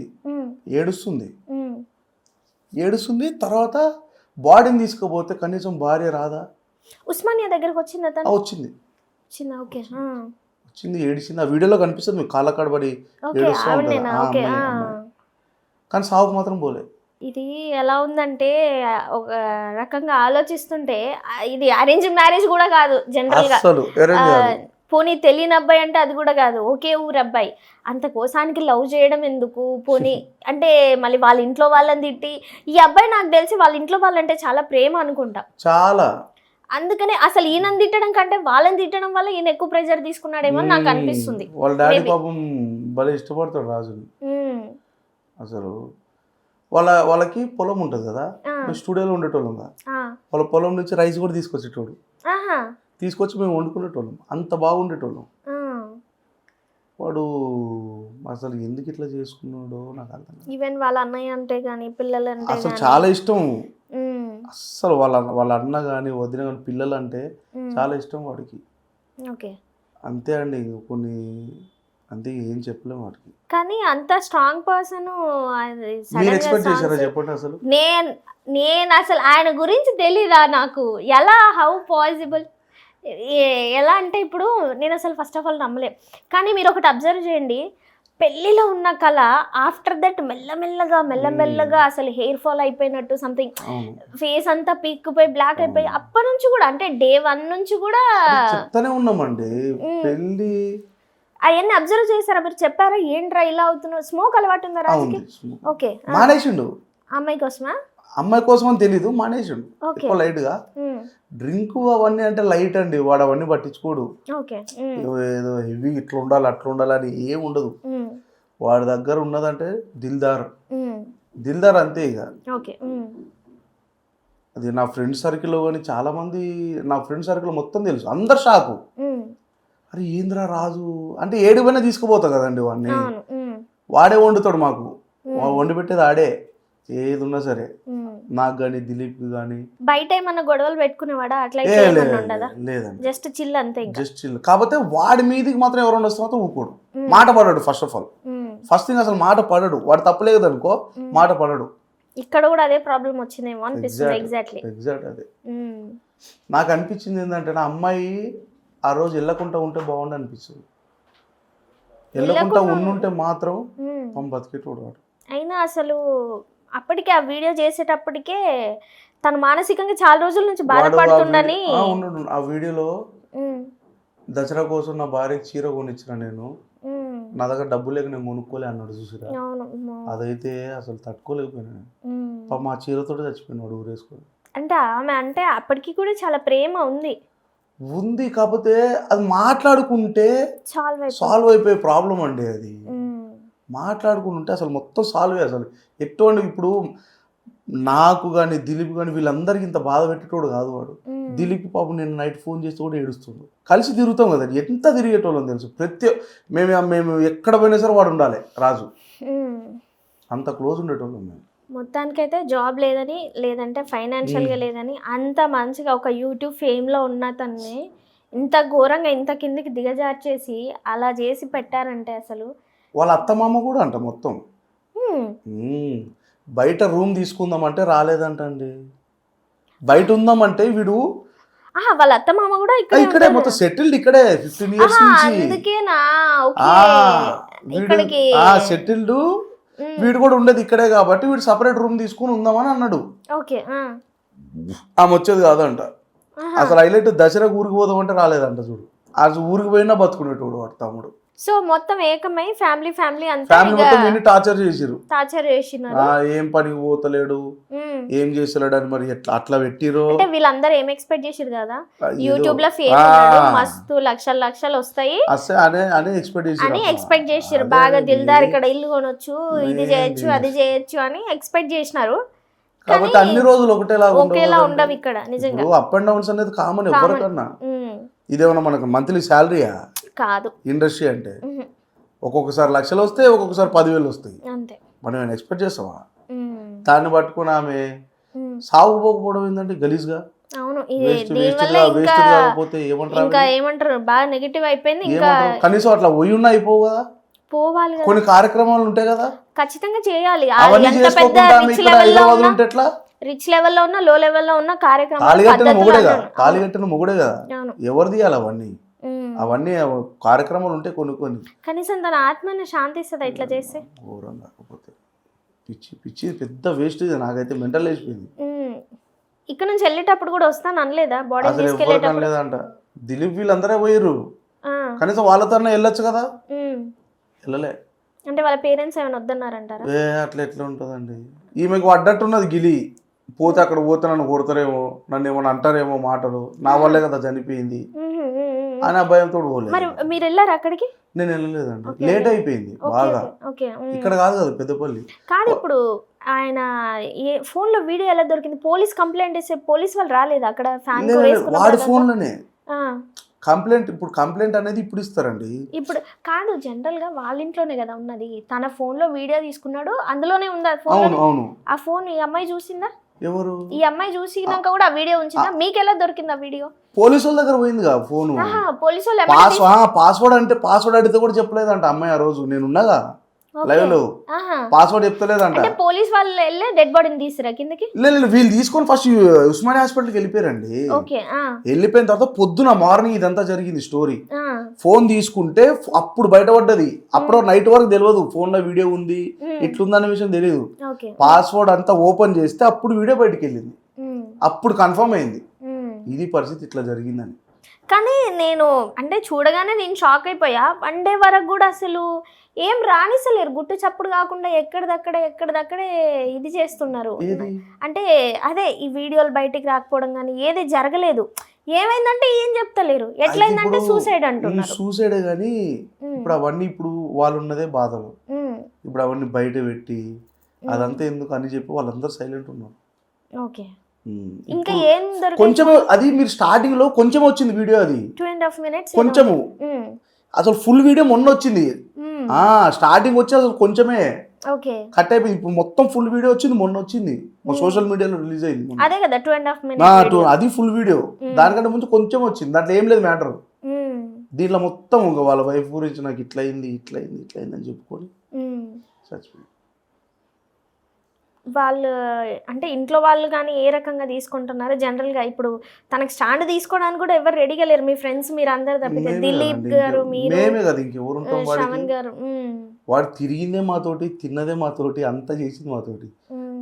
ఏడుస్తుంది. తర్వాత బాడీని తీసుకుపోతే కనీసం భార్య రాదా? ఉస్మానియా దగ్గరకు వచ్చింది, వచ్చింది. ఓకే, వచ్చింది, ఏడిచింది. ఆ వీడియోలో కనిపిస్తుంది మీకు, కాళ్ళ కాడబడి ఏడుస్తూ ఉంటుంది కానీ సావుకు మాత్రం పోలే. ఇది ఎలా ఉందంటే ఒక రకంగా ఆలోచిస్తుంటే ఇది అరేంజ్ మ్యారేజ్ కూడా కాదు జనరల్ గా. పోనీ తెలియని అబ్బాయి అంటే అది కూడా కాదు, ఒకే ఊరు అబ్బాయి. అంత కోసానికి లవ్ చేయడం ఎందుకు? పోనీ అంటే మళ్ళీ వాళ్ళ ఇంట్లో వాళ్ళని తిట్టి, ఈ అబ్బాయి నాకు తెలిసి వాళ్ళ ఇంట్లో వాళ్ళంటే చాలా ప్రేమ అనుకుంటా, చాలా. అందుకనే అసలు ఈయనని తిట్టడం కంటే వాళ్ళని తిట్టడం వల్ల ఈయన ఎక్కువ ప్రెజర్ తీసుకున్నాడేమో అని నాకు అనిపిస్తుంది. వాళ్ళ డాడీ పాపం భలే ఇష్టపడతాడు రాజుని అసలు. వాళ్ళకి పొలం ఉంటుంది కదా, స్టూడియోలో ఉండేటోళ్ళం కదా, వాళ్ళ పొలం నుంచి రైస్ కూడా తీసుకొచ్చేటోడు, తీసుకొచ్చి మేము వండుకునేటోళ్ళం. అంత బాగుండేటోళ్ళం. వాడు అసలు ఎందుకు ఇట్లా చేసుకున్నాడో నాకు అర్థం. ఈవెన్ వాళ్ళ అన్నయ్య అంటే కానీ పిల్లలు అంటే అసలు చాలా ఇష్టం. అస్సలు వాళ్ళ అన్న కానీ వదిన కానీ పిల్లలు అంటే చాలా ఇష్టం వాడికి. అంతే అండి, కొన్ని అంతే, ఏం చెప్పలేము వాడికి. కానీ అంత స్ట్రాంగ్ పర్సన్ చెప్పండి అసలు. నేను అసలు ఆయన గురించి తెలీదా నాకు? ఎలా, హౌ పాసిబుల్? ఎలా అంటే ఇప్పుడు నేను అసలు ఫస్ట్ ఆఫ్ ఆల్ నమ్మలే. కానీ మీరు ఒకటి అబ్జర్వ్ చేయండి, పెళ్ళిలో ఉన్న కళ ఆఫ్టర్ దట్ మెల్లమెల్లగా అసలు హెయిర్ ఫాల్ అయిపోయినట్టు, సంథింగ్ ఫేస్ అంతా పీక్కుపోయి బ్లాక్ అయిపోయి, అప్పటి నుంచి కూడా అంటే డే 1 నుంచి కూడా చెప్తానే ఉన్నామండి. పెళ్ళి అవన్నీ అబ్జర్వ్ చేశారా మీరు? చెప్పారా ఏంట్రా ఇలా అవుతున్నావు? స్మోక్ అలవాటు ఉందా రాజుకి? ఓకే, మానేసిండు. అమ్మాయి కోసమా? అమ్మాయి కోసం అని తెలీదు, మానేసిండు లైట్ గా. డ్రింక్ అవన్నీ అంటే లైట్ అండి, వాడు అవన్నీ పట్టించుకోడు. ఏదో హెవీ ఇట్లా ఉండాలి అట్లా ఉండాలి అని ఏం ఉండదు. వాడి దగ్గర ఉన్నదంటే దిల్దార్ అంతే. ఇక అది నా ఫ్రెండ్ సర్కిల్లో కానీ చాలా మంది, నా ఫ్రెండ్ సర్కిల్ మొత్తం తెలుసు, అందరు షాకు. అరే ఏంద్రా రాజు అంటే, ఏడుపైనా తీసుకుపోతాం కదండి వాడిని. వాడే వండుతాడు మాకు, వండి పెట్టేది ఆడే, ఏది ఉన్నా సరే. నాకు కానీ దిలీప్ కానీ. బయట ఏమన్నా గొడవలు పెట్టుకునేవాడా? అట్లా లేదండి, జస్ట్ చిల్ అంతే. Just chill. కాకపోతే వాడి మీదకి మాత్రం ఎవరైనా వస్తే మాత్రం ఊకోడు, మాట పడాడు. First of all first thing అసలు మాట పడడు. వాడు తప్పలేదు అనుకో, మాట పడడు. ఇక్కడ కూడా అదే ప్రాబ్లం వచ్చిందేమో అనిపిస్తుంది. ఎగ్జాక్ట్ అదే నాకు అనిపించింది. ఏంటంటే నా అమ్మాయి ఆ రోజు వెళ్ళకుండా ఉంటే బాగుండు అనిపిస్తుంది. వెళ్ళకుండా ఉండుంటే మాత్రం బతికేటోడు వాడు. అయినా అసలు అప్పటికే ఆ వీడియో చేసేటప్పటికే తను మానసికంగా చాలా రోజుల నుంచి బాధపడుతుండని. ఆ వీడియోలో దసరా కోసం నా భార్యకి చీర కొనిచ్చిన నేను, నా దగ్గర డబ్బు లేక నేను కొనుక్కోలే అన్నాడు చూసిరా. అదైతే అసలు తట్టుకోలేకపోయినా. మా చీరతో చచ్చిపోయినాడు ఊరేసుకొని. అంటే ఆమె అంటే అప్పటికి కూడా చాలా ప్రేమ ఉంది, కాకపోతే అది మాట్లాడుకుంటే సాల్వ్ అయిపోయే ప్రాబ్లం అండి. అది మాట్లాడుకుంటుంటే అసలు మొత్తం సాల్వ్. అసలు ఎటువంటి ఇప్పుడు నాకు కానీ దిలీప్ కానీ వీళ్ళందరికీ ఇంత బాధ పెట్టేటోడు కాదు వాడు. దిలీప్ పాపం నేను నైట్ ఫోన్ చేస్తే కూడా ఏడుస్తుండు. కలిసి తిరుగుతాం కదా, ఎంత తిరిగేటోళ్ళం తెలుసు. మేము ఎక్కడ పోయినా సరే వాడు ఉండాలి రాజు, అంత క్లోజ్ ఉండేటోళ్ళం మేము. మొత్తానికైతే జాబ్ లేదని, లేదంటే ఫైనాన్షియల్గా లేదని, అంత మంచిగా ఒక యూట్యూబ్ ఫేమ్లో ఉన్న తన్ని ఇంత ఘోరంగా ఇంత కిందికి దిగజార్చేసి అలా చేసి పెట్టారంటే అసలు. వాళ్ళ అత్తమామ కూడా అంట మొత్తం బయట రూమ్ తీసుకుందామంటే రాలేదంటండి. బయట ఉందామంటే వీడు వాళ్ళ అత్తమామ కూడా ఇక్కడే మొత్తం సెటిల్డ్, ఇక్కడే 15 years నుంచి. అందుకేనా సెటిల్డ్. వీడు కూడా ఉండేది ఇక్కడే కాబట్టి వీడు సపరేట్ రూమ్ తీసుకుని ఉందామని అన్నాడు. ఆమె వచ్చేది కాదంట. అసలు హైలైట్ దసరా ఊరికి పోదామంటే రాలేదంట చూడు. ఆ ఊరికి పోయినా బతుకునేటోడు వాడు తమ్ముడు. సో మొత్తం ఏకమై ఫ్యామిలీ ఫ్యామిలీ మొత్తం నిన్ను టార్చర్ చేసిరు. టార్చర్ చేసినారు. ఏం పనికి పోతలేడు, ఏం చేస్తలేడు అని మరి అట్లా పెట్టిరో. అంటే వీళ్ళందరూ ఏం ఎక్స్పెక్ట్ చేసిరు కదా, యూట్యూబ్ లో ఫేమ్ ఉన్నాడు, మస్తు లక్షలు లక్షలు వస్తాయి అని ఎక్స్పెక్ట్ చేసిరు. బాగా దిల్దార్ ఇక్కడ ఇల్లు కొనొచ్చు, ఇది చేయొచ్చు, అది చేయొచ్చు అని ఎక్స్పెక్ట్ చేసినారు. కాబట్టి అన్ని రోజులు ఒకేలా ఉండవు ఇక్కడ. నిజంగా అప్ అండ్ డౌన్స్ అనేది కామన్ ఎవరికన్నా. ఇదేమన్నా మనకు మంత్లీ శాలరీయా కాదు ఇండస్ట్రీ అంటే. ఒక్కొక్కసారి లక్షలు వస్తాయి, ఒక్కొక్కసారి 10,000 వస్తాయి. అంతే. మనం ఏమైనా ఎక్స్పెక్ట్ చేస్తామా? దాన్ని పట్టుకుని ఆమె సాగుపోకపోవడం ఏంటంటే గలీజ్గా. అవును, ఇంకా ఏమంటారు బాగా నెగిటివ్ అయిపోయింది. ఇంకా కనీసం అట్లా పోయిన్నా అయిపోవు కదా, పోవాలి, కొన్ని కార్యక్రమాలు ఉంటాయి కదా, ఖచ్చితంగా చేయాలి. రిచ్ లెవెల్లో ఉన్న లో లెవెల్లో ఉన్న కార్యక్రమాలు తాళిగట్టిన మొగుడే కదా, ఎవరు తీయాలి అవన్నీ? అవన్నీ కార్యక్రమాలు ఉంటాయి కొన్ని. కనీసం తన ఆత్మని శాంతిస్తుంది ఇట్లా చేస్తే. ఘోరంగా కాకపోతే పిచ్చి పిచ్చి పెద్ద వేస్ట్. నాకైతే మెంటల్ వేసిపోయింది. ఇక్కడ నుంచి వెళ్ళేటప్పుడు కూడా వస్తాను అనలేదా? బాడీ అనలేదంట. దిలీప్ వీళ్ళందరే పోయారు, కనీసం వాళ్ళతో వెళ్ళొచ్చు కదా, వెళ్ళలే. అంటే వాళ్ళ పేరెంట్స్ ఏమైనా వద్దన్నారంటారా? అట్లా ఎట్లా ఉంటుందండి. ఈమెకు అడ్డట్టున్నది గిలి. పోతే అక్కడ పోతే నన్ను కొడతారేమో, నన్ను ఏమన్నా అంటారేమో మాటలు, నా వల్లే కదా చనిపోయింది అని భయంతో పోలేదు. మరి మీరు వెళ్ళారు అక్కడికి? నేను వెళ్ళలేదండి, లేట్ అయిపోయింది బాగా. ఇక్కడ కాదు కదా పెద్దపల్లి కాదు. ఇప్పుడు ఆయన ఫోన్ లో వీడియో ఎలా దొరికింది? పోలీస్ కంప్లైంట్ చేస్తే పోలీస్ వాళ్ళు రాలేదు అక్కడ? వాడి ఫోన్ లోనే కంప్లైంట్. ఇప్పుడు కంప్లైంట్ అనేది ఇప్పుడు ఇస్తారండి. ఇప్పుడు కాదు, జనరల్ గా వాళ్ళ ఇంట్లోనే కదా ఉన్నది. తన ఫోన్ లో వీడియో తీసుకున్నాడు, అందులోనే ఉంది ఆ ఫోన్. అవును. ఆ ఫోన్ ఈ అమ్మాయి చూసిందా? ఎవరు? ఈ అమ్మాయి చూసినాక కూడా ఆ వీడియో ఉంచిందా? మీకు ఎలా దొరికింది ఆ వీడియో? పోలీసు వాళ్ళ దగ్గర పోయిందిగా ఫోన్. పోలీసు వాళ్ళు పాస్వర్డ్ అడిగితే కూడా చెప్పలేదంట అమ్మాయి. ఆ రోజు నేను ఉన్నగా లైవ్ లో, పాస్వర్డ్ చెప్తలేదంట. పోలీస్ వాళ్ళు వెళ్ళి డెడ్ బాడీని తీసిరా కిందకి? లేదు, వీళ్ళు తీసుకొని ఫస్ట్ ఉస్మానియా హాస్పిటల్కి వెళ్ళిపోయారండి. వెళ్ళిపోయిన తర్వాత పొద్దున మార్నింగ్ ఇదంతా జరిగింది స్టోరీ. ఫోన్ తీసుకుంటే అప్పుడు బయటపడ్డది. అప్పుడు నైట్ వరకు తెలియదు ఫోన్ లో వీడియో ఉంది ఇట్లుందనే విషయం తెలియదు. పాస్వర్డ్ అంతా ఓపెన్ చేస్తే అప్పుడు వీడియో బయటకు వెళ్ళింది. అప్పుడు కన్ఫర్మ్ అయింది ఇది పరిస్థితి ఇట్లా జరిగిందని. కానీ నేను అంటే చూడగానే నేను షాక్ అయిపోయా. వన్ డే వరకు కూడా అసలు ఏం రానిసలేరు, గుట్టు చప్పుడు కాకుండా ఎక్కడిదక్కడే ఇది చేస్తున్నారు. అంటే అదే ఈ వీడియోలు బయటికి రాకపోవడం కానీ ఏది జరగలేదు. ఏమైందంటే ఏం చెప్తలేరు. ఎట్లయిందంటే సూసైడ్ అంటున్నారు. సూసైడే కానీ ఇప్పుడు అవన్నీ ఇప్పుడు వాళ్ళు ఉన్నదే బాధలు. ఇప్పుడు అవన్నీ బయట పెట్టి అదంతా ఎందుకు అని చెప్పి వాళ్ళందరూ సైలెంట్ ఉన్నారు. ఓకే. ఇంకా ఏం కొంచెం అది మీరు స్టార్టింగ్ లో కొంచెం వచ్చింది వీడియో, అది 2.5 minutes కొంచెము. అసలు ఫుల్ వీడియో మొన్న వచ్చింది. స్టార్టింగ్ వచ్చి అసలు కొంచెమే కట్ అయిపోయింది. ఇప్పుడు మొత్తం ఫుల్ వీడియో వచ్చింది, మొన్న వచ్చింది సోషల్ మీడియాలో రిలీజ్ అయింది. అదే కదా 2.5 minutes అది ఫుల్ వీడియో. దానికంటే ముందు కొంచెం వచ్చింది, దాంట్లో ఏం లేదు మ్యాటర్. దీంట్లో మొత్తం ఇంకా వాళ్ళ వైఫ్ గురించి నాకు ఇట్లయింది అని చెప్పుకొని చచ్చిపోయింది. వాళ్ళు అంటే ఇంట్లో వాళ్ళు కానీ ఏ రకంగా తీసుకుంటున్నారు? జనరల్గా ఇప్పుడు తనకు స్టాండ్ తీసుకోవడానికి కూడా ఎవరు రెడీగా లేరు. మీ ఫ్రెండ్స్ మీరు అందరు తప్పితే దిలీప్ గారు, మీరు, శ్రవణ్ గారు. వాడు తిరిగిందే మాతోటి, తిన్నదే మాతోటి, అంతా చేసింది మాతోటి.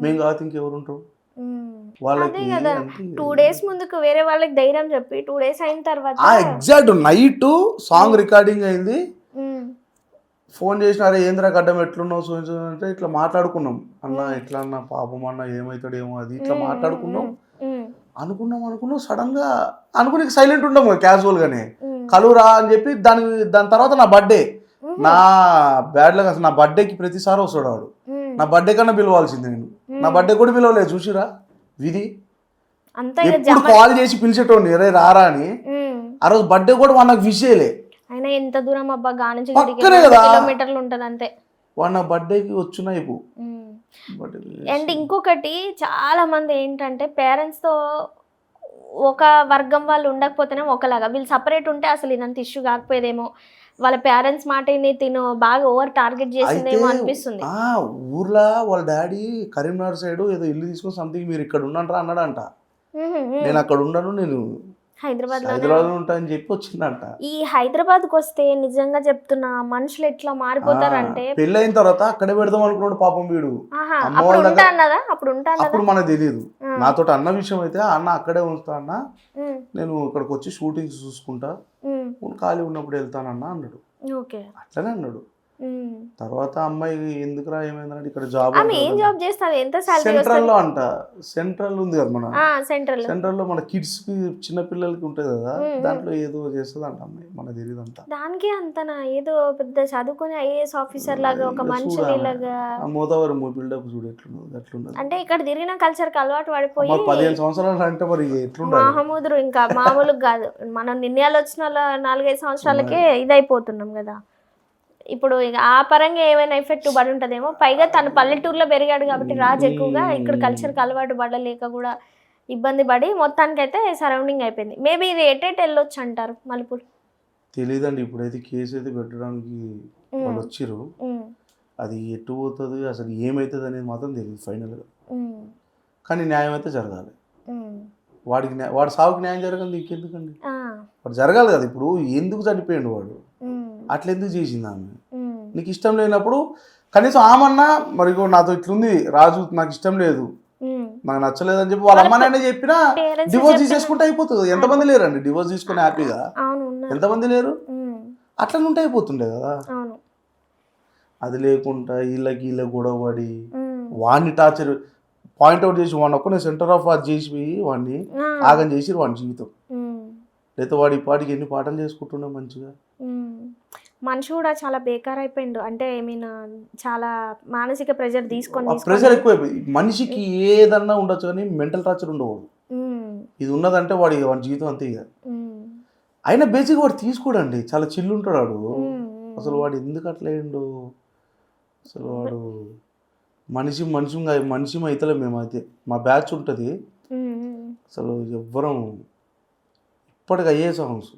మేము కాదు ఇంకెవరు ఉంటాం వాళ్ళకి? 2 days ముందుకు వేరే వాళ్ళకి ధైర్యం చెప్పి 2 days అయిన తర్వాత ఎగ్జాక్ట్ నైట్ సాంగ్ రికార్డింగ్ అయింది. ఫోన్ చేసినారే ఏంద్రా గడ్డం ఎట్లున్నావు అంటే ఇట్లా మాట్లాడుకున్నాం. అన్న ఇట్లా అన్న పాపం అన్న ఏమవుతాడేమో అది ఇట్లా మాట్లాడుకున్నాం. అనుకున్నాం సడన్ గా అనుకుని సైలెంట్ ఉంటాం క్యాజువల్ గానే. కలువురా అని చెప్పి దాని తర్వాత నా బర్త్డే, నా బ్యాడ్ లక్. అసలు నా బర్త్డేకి ప్రతిసారి వస్తాడు వాడు. నా బర్త్డే కన్నా పిలవాల్సింది నేను. నా బర్త్డే కూడా పిలవలేదు. చూసిరా విధి. ఎప్పుడు కాల్ చేసి పిలిచేటోండి రే రారా అని. ఆ రోజు బర్త్డే కూడా వాడు నాకు విష్ చేయలే. అయినా ఎంత దూరం అబ్బా, కిలోమీటర్లు ఉంటది అంతే. వాడు నా బర్త్డేకి వచ్చిన ఇప్పుడు. అండ్ ఇంకొకటి చాలా మంది ఏంటంటే పేరెంట్స్ తో ఒక వర్గం వాళ్ళు ఉండకపోతేనే ఒకలాగా, వీళ్ళు సపరేట్ ఉంటే అసలు ఇదంత ఇష్యూ కాకపోయేదేమో. వాళ్ళ పేరెంట్స్ మాట తిను బాగా ఓవర్ టార్గెట్ చేసిందేమో అనిపిస్తుంది. ఊర్లో వాళ్ళ డాడీ కరీంనగర్ సైడ్ ఏదో ఇల్లు తీసుకుని సంథింగ్ మీరు ఇక్కడ ఉన్నారా అన్నాడంట. నేను అక్కడ ఉండను, నేను హైదరాబాద్లో ఉంటా అని చెప్పి వచ్చిందంట. ఈ హైదరాబాద్కి వస్తే నిజంగా చెప్తున్నా మనుషులు ఎట్లా మారిపోతారంటే పెళ్ళి అయిన తర్వాత అక్కడే పెడదాం అనుకున్నాడు పాపం వీడు. అప్పుడు మనకు తెలియదు. నాతో అన్న విషయం అయితే అన్న అక్కడే ఉంచుతా అన్న, నేను ఇక్కడికి వచ్చి షూటింగ్స్ చూసుకుంటా, ఖాళీ ఉన్నప్పుడు వెళ్తానన్నా అన్నాడు. అట్లనే అన్నాడు. తర్వాత అమ్మాయి ఎందుకురా ఏమైందంటే ఇక్కడ జాబ్ సెంట్రల్ లో అంట. సెంట్రల్ ఉంది కదా మన సెంట్రల్ లో మన కిడ్స్ కి చిన్న పిల్లలకి ఉంటది కదా, దాంట్లో ఏదో చేస్తుంది అంట అమ్మాయి, మనకు తెలియదు అంట. దానికి అంతనా ఏదో పెద్ద చదువుకుని ఐఏఎస్ ఆఫీసర్ లాగా ఒక మంచి మోతావరం బిల్డప్ చూడు ఎట్లున్నది అట్లున్నది. అంటే ఇక్కడ తిరిగిన కల్చర్ కి అలవాటు పడిపోయి 15 సంవత్సరాలు అంటే మరి ఎట్లుండాలి మహమూదురు ఇంకా మామూలుగా కాదు. మనం నిర్ణయాలు వచ్చిన 4-5 సంవత్సరాలకే ఇదైపోతున్నాం కదా. ఇప్పుడు ఇక ఆ పరంగా ఏమైనా ఎఫెక్ట్ పడి ఉంటుందేమో. పైగా తను పల్లెటూరులో పెరిగాడు కాబట్టి రాజు ఎక్కువగా ఇక్కడ కల్చర్కి అలవాటు పడలేక కూడా ఇబ్బంది పడి మొత్తానికైతే సరౌండింగ్ అయిపోయింది. మేబీ ఇది ఎటెట్ వెళ్ళొచ్చు అంటారు మలుపులు తెలియదండి. ఇప్పుడైతే కేసు అయితే పెట్టడానికి వాళ్ళు వచ్చిర్రు, అది ఎటు పోతుంది అసలు ఏమవుతుంది అనేది మాత్రం తెలియదు ఫైనల్గా. కానీ న్యాయం అయితే జరగాలి. వాడి సాగుకి న్యాయం జరగాలి. ఇంకెందుకండి, వాడు జరగాలి కదా. ఇప్పుడు ఎందుకు చనిపోయాడు వాడు, అట్లా ఎందుకు చేసింది ఆమె? నీకు ఇష్టం లేనప్పుడు కనీసం ఆమన్నా మరి నాతో ఇట్లుంది రాజు, నాకు ఇష్టం లేదు, నాకు నచ్చలేదు అని చెప్పి వాళ్ళ అమ్మనే చెప్పినా డివోర్స్ తీసేసుకుంటే అయిపోతుంది. ఎంతమంది లేరండి డివోర్స్ తీసుకుని హ్యాపీగా, ఎంతమంది లేరు? అట్లా ఉంటే అయిపోతుండే కదా. అది లేకుండా వీళ్ళకి గొడవ పడి వాడిని టార్చర్ పాయింట్అవుట్ చేసి వాడిని ఒక్కనే సెంటర్ ఆఫ్ అది చేసి వాడిని ఆగం చేసి వాడి జీవితం. లేకపోతే వాడి పాటికి ఎన్ని పాటలు చేసుకుంటున్నా మంచిగా. మనిషి కూడా చాలా బేకార్ అయిపోయిండు. అంటే ఐ మీన్ చాలా మానసిక ప్రెషర్ ప్రెషర్ ఎక్కువైపోయింది. మనిషికి ఏదన్నా ఉండొచ్చు కానీ మెంటల్ టార్చర్ ఉండకూడదు. ఇది ఉన్నదంటే వాడి జీవితం అంతే. ఇక అయినా బేసిక్ వాడు తీసుకోడండి, చాలా చిల్లు ఉంటాడు వాడు. అసలు వాడు ఎందుకు అట్లా అయ్యిండు? అసలు వాడు మనిషి అయితలే. మేమైతే మా బ్యాచ్ ఉంటుంది అసలు ఎవ్వరం ఇప్పటికి అయ్యే సాంగ్స్.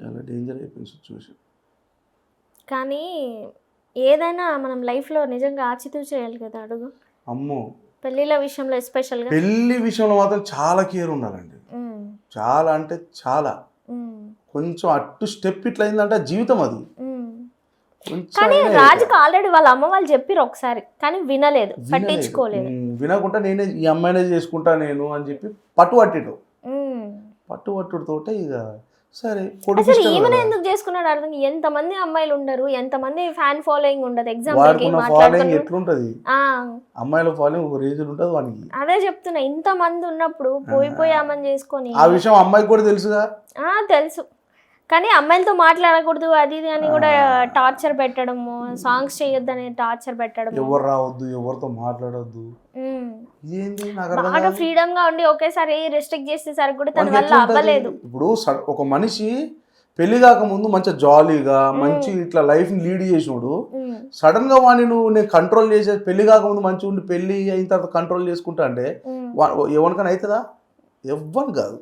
చాలా డేంజర్ అయిపోయింది సిచ్యువేషన్. కానీ ఏదైనా మనం లైఫ్లో నిజంగా ఆచితూచి చేయాలి కదా అడుగు. అమ్మో పెళ్ళిళ్ళ విషయంలో ఎస్పెషల్గా పెళ్ళి విషయంలో మాత్రం చాలా కేర్ ఉండాలండి. చాలా అంటే చాలా. కొంచెం అటు స్టెప్ ఇట్లా అయిందంటే జీవితం అది. కానీ రాజుకు ఆల్రెడీ వాళ్ళ అమ్మ వాళ్ళు చెప్పారు ఒకసారి, కానీ వినలేదు, పట్టించుకోలేదు. వినకుండా నేనే ఈ అమ్మాయినే చేసుకుంటా నేను అని చెప్పి పట్టుబట్టుడుతోటే ఇక సరే. అసలు ఈమెనే ఎందుకు చేసుకున్నాడు అర్థం. ఎంతమంది అమ్మాయిలు ఉండరు, ఎంతమంది ఫ్యాన్ ఫాలోయింగ్ ఉండదు. ఎగ్జాంపుల్ ఎట్లుంటది అమ్మాయిల ఫాలోయింగ్ ఒక రేంజ్ ఉంటది వానికి. అదే చెప్తున్నా, ఇంత మంది ఉన్నప్పుడు పోయిపోయామని చేసుకొని. ఆ విషయం అమ్మాయికి కూడా తెలుసుగా. తెలుసు, కానీ అమ్మాయిలతో మాట్లాడకూడదు అది ఇది అని కూడా టార్చర్ పెట్టడము, సాంగ్స్ చేయొద్దని టార్చర్ పెట్టడం, ఎవరు రావద్దు, ఎవరితో మాట్లాడొద్దు, బాగా ఫ్రీడమ్ గా ఉండి ఒకేసారి రెస్ట్రిక్ట్ చేసేసరికి కూడా తన వల్ల అవ్వలేదు. ఇప్పుడు ఒక మనిషి పెళ్లి కాక ముందు మంచిగా జాలీగా మంచి ఇట్లా లైఫ్ ని లీడ్ చేసినోడు సడన్ గా వాడిని నేను కంట్రోల్ చేసే, పెళ్లి కాక ముందు మంచిగా ఉండి పెళ్లి అయిన తర్వాత కంట్రోల్ చేసుకుంటా అంటే ఎవరికైనా అవుతుందా? ఎవ్వరు కాదు.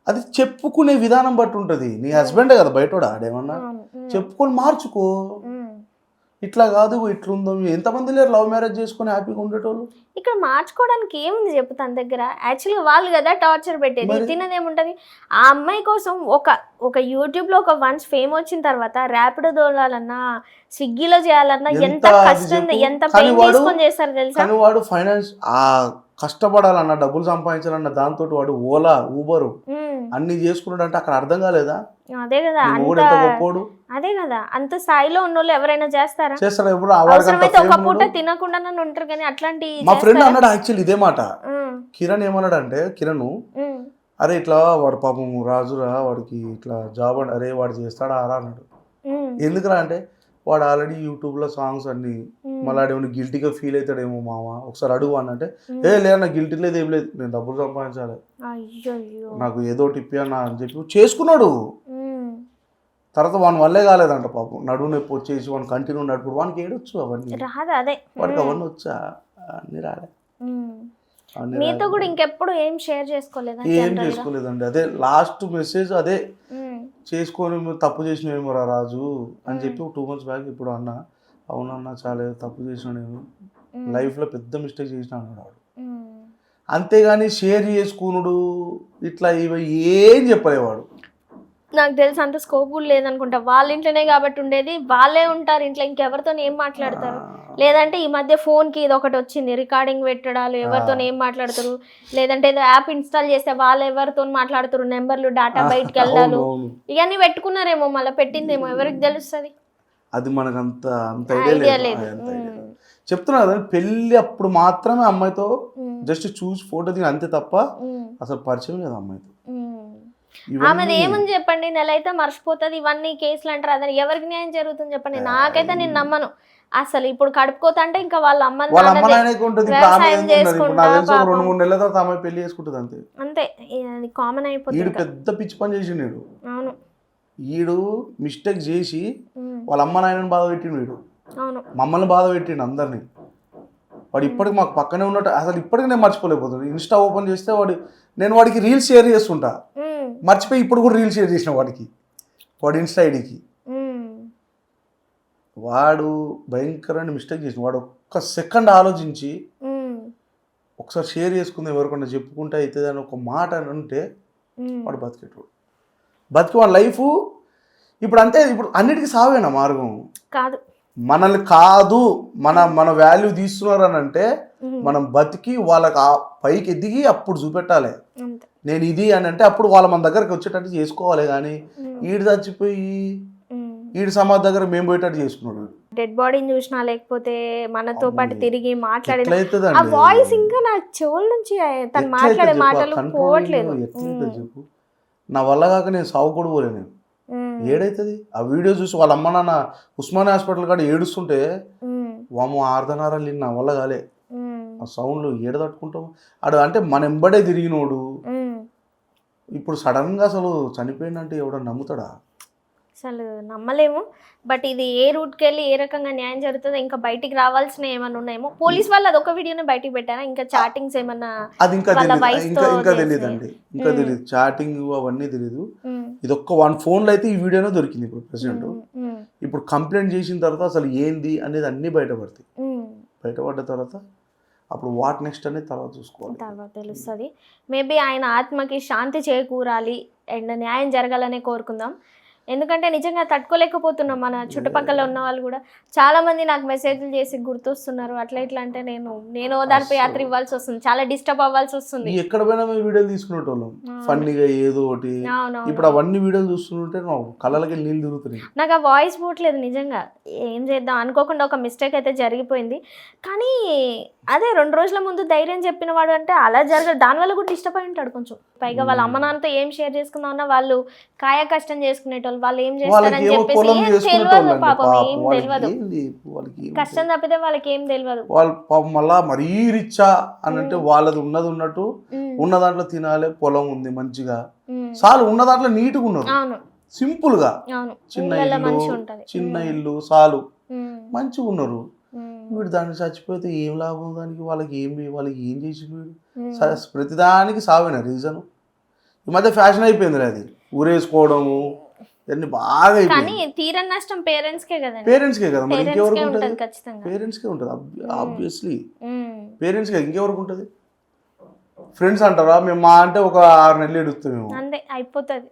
అది చెప్పుకునే విధానం బట్టి ఉంటుంది. నీ హస్బెండే కదా బయటోడా ఆడేమన్నా, చెప్పుకొని మార్చుకో. ఇట్లా కాదు ఇట్లుందో. ఎంతమంది లేరు లవ్ మ్యారేజ్ చేసుకుని హ్యాపీగా ఉండేటోళ్ళు. ఇక్కడ మార్చుకోవడానికి ఏముంది చెప్పు తన దగ్గర. యాక్చువల్గా వాళ్ళు కదా టార్చర్ పెట్టేది, తినది ఏముంటుంది. ఆ అమ్మాయి కోసం ఒక యూట్యూబ్లో ఒక వన్స్ ఫేమ్ వచ్చిన తర్వాత ర్యాపిడో దోలాలన్నా, స్విగ్గీలో చేయాలన్నా ఎంత కష్టం, ఎంత పెయిన్ తీసుకొని చేస్తారు తెలుసా. కానీ వాడు ఫైనాన్స్ కష్టపడాలన్నా, డబ్బులు సంపాదించాలన్న దాంతో వాడు ఓలా ఊబరు అన్ని చేసుకున్నాడు అంటే అక్కడ అర్థం కాలేదా? అదే కదా, అదే కదా, అంత స్థాయిలో ఉన్న వాళ్ళు ఎవరైనా చేస్తారా? అవసరమైతే ఒక పూట తినకుండా ఉంటారు కానీ అట్లాంటి. మా ఫ్రెండ్ అన్నాడు యాక్చువల్లీ ఇదే మాట. కిరణ్ ఏమన్నాడు అంటే, కిరణ్ అరే ఇట్లా వాడు పాపం రాజురా, వాడికి ఇట్లా జాబ్ అంటే అరే వాడు చేస్తాడా అరా అన్నాడు. ఎందుకురా అంటే వాడు ఆల్రెడీ యూట్యూబ్లో సాంగ్స్ అన్ని, మళ్ళీ ఆడేమన్నా గిల్టీగా ఫీల్ అవుతాడేమో మామ ఒకసారి అడుగు అని అంటే, లేదు నా గిల్టీ లేదు ఏం లేదు, నేను డబ్బులు సంపాదించాలి, నాకు ఏదో టిప్పి అన్న అని చెప్పి చేసుకున్నాడు. తర్వాత వాని వల్లే కాలేదంట పాపం, నడువు నొప్పి వచ్చేసి వాడిని కంటిన్యూ నడుపుడు. వానికి ఏడొచ్చు అవన్నీ, వాడికి అవన్నీ వచ్చా అన్ని రాలే. మీతో కూడా ఇంకెప్పుడు ఏం షేర్ చేసుకోలేదండి. అదే లాస్ట్ మెసేజ్ అదే, చేసుకొని తప్పు చేసినావేమో రాజు అని చెప్పి 2 months బ్యాక్ ఇప్పుడు అన్న, అవునన్నా చాలా తప్పు చేసిన, నేను లైఫ్లో పెద్ద మిస్టేక్ చేసిన అన్నాడు వాడు. అంతేగాని షేర్ చేసుకునుడు ఇట్లా ఇవి ఏం చెప్పలేవాడు. నాకు తెలిసి అంత స్కోప్ కూడా లేదనుకుంటా. వాళ్ళ ఇంట్లోనే కాబట్టి ఉండేది, వాళ్ళే ఉంటారు ఇంట్లో, ఇంకెవరితో ఏం మాట్లాడతారు? లేదంటే ఈ మధ్య ఫోన్కి ఇది ఒకటి వచ్చింది, రికార్డింగ్ పెట్టడాలు, ఎవరితో ఏం మాట్లాడతారు, లేదంటే ఏదో యాప్ ఇన్స్టాల్ చేస్తే వాళ్ళు ఎవరితో మాట్లాడుతారు, నెంబర్లు డేటా బయటకు వెళ్ళాలి, ఇవన్నీ పెట్టుకున్నారేమో, మళ్ళీ పెట్టిందేమో, ఎవరికి తెలుస్తుంది? అది మనకు అంత ఐడియా లేదు. చెప్తున్నా కదా, పెళ్ళి అప్పుడు మాత్రమే అమ్మాయితో జస్ట్ చూసి ఫోటో దిగి అంతే తప్ప అసలు పరిచయం లేదు అమ్మాయితో. ఆమెది ఏమని చెప్పండి, నెల అయితే మర్చిపోతుంది, ఇవన్నీ కేసులు అంటారు, అదే ఎవరికి న్యాయం జరుగుతుంది చెప్పండి? నాకైతే నేను నమ్మను అసలు. ఇప్పుడు కడుపుకోత అంటే ఇంకా వాళ్ళ అమ్మ వ్యవసాయం చేసుకుంటా 2-3 నెలల తర్వాత అమ్మాయి పెళ్లి చేసుకుంటుంది అంతే. అంతే, అది కామన్ అయిపోతుంది. పెద్ద పిచ్చి పని చేసిండు. అవును, ఈడు మిస్టేక్ చేసి వాళ్ళ అమ్మ నాయనని బాధ పెట్టిండు. వీడు అవును మమ్మల్ని బాధ పెట్టిండు అందరినీ. వాడు ఇప్పటికి మాకు పక్కనే ఉన్నట్టు అసలు ఇప్పటికి నేను మర్చిపోలేకపోతున్నాను. ఇన్స్టా ఓపెన్ చేస్తే నేను వాడికి రీల్స్ షేర్ చేస్తుంటా, మర్చిపోయి ఇప్పుడు కూడా రీల్స్ షేర్ చేసిన వాడి ఇన్స్టా ఐడికి. వాడు భయంకరమైన మిస్టేక్ చేసిన. వాడు ఒక్క సెకండ్ ఆలోచించి ఒకసారి షేర్ చేసుకుందాం ఎవరికన్నా చెప్పుకుంటే అవుతుంది అని ఒక మాట అని ఉంటే వాడు బతికేటోడు. బతికి వాడి లైఫ్ ఇప్పుడు అంతే. ఇప్పుడు అన్నిటికీ సావేనా మార్గం? కాదు, మనల్ని కాదు, మన వాల్యూ తీస్తున్నారు అని అంటే మనం బతికి వాళ్ళకి పైకి ఎదిగి అప్పుడు చూపెట్టాలి నేను ఇది అని అంటే, అప్పుడు వాళ్ళ మన దగ్గరకు వచ్చేటట్టు చేసుకోవాలి. కానీ ఈడు చచ్చిపోయి ఈడు సమాధి దగ్గర మేము పోయేటట్టు చేసుకున్నాడు. డెడ్ బాడీని చూసినా లేకపోతే మనతో పాటు తిరిగి మాట్లాడిన ఆ వాయిస్ ఇంకా నా చెవుల నుంచి తను మాట్లాడే మాటలు పోవట్లేదు. చెప్పు, నా వల్ల కాక నేను సాగు కూడా పోలే. నేను ఏడైతుంది ఆ వీడియో చూసి వాళ్ళ అమ్మ నాన్న ఉస్మానియా హాస్పిటల్ కాడ ఏడుస్తుంటే వాము ఆర్ధనారాలు నా వల్ల కాలే. ఆ సౌండ్లు ఏడ తట్టుకుంటాం. అంటే మన ఎంబడే తిరిగినోడు ఇప్పుడు సడన్ గా అసలు చనిపోయిందంటే ఎవడో నమ్ముతాడా? అసలు నమ్మలేము. బట్ ఇది ఏ రూట్కి వెళ్ళి ఏ రకంగా న్యాయం జరుగుతుందో, ఇంకా బయటికి రావాల్సిన ఏమన్నా ఉన్నాయేమో. పోలీస్ వాళ్ళు అదొక వీడియోని బయటికి పెట్టారా? ఇంకా చాటింగ్స్ ఏమన్నా? అది ఇంకా తెలియదండి, ఇంకా తెలియదు. చాటింగ్ అవన్నీ తెలియదు. ఇది ఒక్క 1 ఫోన్లో అయితే ఈ వీడియోనే దొరికింది ఇప్పుడు ప్రెసెంట్. ఇప్పుడు కంప్లైంట్ చేసిన తర్వాత అసలు ఏంది అనేది అన్నీ బయటపడతాయి. బయటపడ్డ తర్వాత అప్పుడు వాట్ నెక్స్ట్ అనేది తర్వాత చూసుకోవాలి, తర్వాత తెలుస్తుంది. మేబీ ఆయన ఆత్మకి శాంతి చేకూరాలి అండ్ న్యాయం జరగాలనే కోరుకుందాం. ఎందుకంటే నిజంగా తట్టుకోలేకపోతున్నాం. మన చుట్టుపక్కల ఉన్న వాళ్ళు కూడా చాలా మంది నాకు మెసేజ్లు చేసి గుర్తొస్తున్నారు. అట్లా ఇట్లా అంటే నేను ఓదార్పు యాత్ర ఇవ్వాల్సి వస్తుంది, చాలా డిస్టర్బ్ అవ్వాల్సి వస్తుంది. ఎక్కడ పోయినా మేము వీడియోలు తీసుకునేటోళ్ళం ఫన్నీగా ఏదో ఒకటి. ఇప్పుడు అవన్నీ వీడియోలు చూస్తుంటే కళ్ళకి నీళ్ళు తిరుగుతున్నాయి. నాకు ఆ వాయిస్ పోవట్లేదు నిజంగా. ఏం చేద్దాం అనుకోకుండా ఒక మిస్టేక్ అయితే జరిగిపోయింది. కానీ అదే 2 రోజుల ముందు ధైర్యం చెప్పిన వాడు అంటే అలా జరగదు. దానివల్ల కూడా డిస్టర్బ్ అయి ఉంటాడు కొంచెం. పైగా వాళ్ళ అమ్మ నాన్నతో ఏం షేర్ చేసుకుందామన్నా వాళ్ళు కాయ కష్టం చేసుకునేటోళ్ళు, వాళ్ళు ఏం చేస్తారని చెప్పేసి తెలియదు. పాపం ఏం తెలియదు, కష్టం తప్పితే వాళ్ళకి ఏం తెలియదు. వాళ్ళు పాపం మళ్ళా మరీ రిచ్చా అని అంటే వాళ్ళది ఉన్నది ఉన్నట్టు ఉన్న దాంట్లో తినాలి, పొలం ఉంది మంచిగా, చాలు ఉన్న దాంట్లో నీట్గా ఉన్నారు, సింపుల్ గా చిన్న ఇల్లు చాలు మంచిగా ఉన్నారు. వీడు దాన్ని చచ్చిపోతే ఏం లాభం దానికి? వాళ్ళకి ఏం చేసి వీడు ప్రతిదానికి సావేనా రీజన్? ఈ మధ్య ఫ్యాషన్ అయిపోయింది అది, ఊరేసుకోవడము ఇవన్నీ బాగా అయిపోయింది. తీరని నష్టం పేరెంట్స్కే కదా మరి ఇంకెవరికి ఉంటుంది? పేరెంట్స్కే ఉంటుంది ఆబ్వియస్లీ, పేరెంట్స్కే, ఇంకెవరికి ఉంటుంది? ఫ్రెండ్స్ అంటారా మేము మా అంటే ఒక 6 నెలలు ఎడుస్తాం అంతే అయిపోతుంది.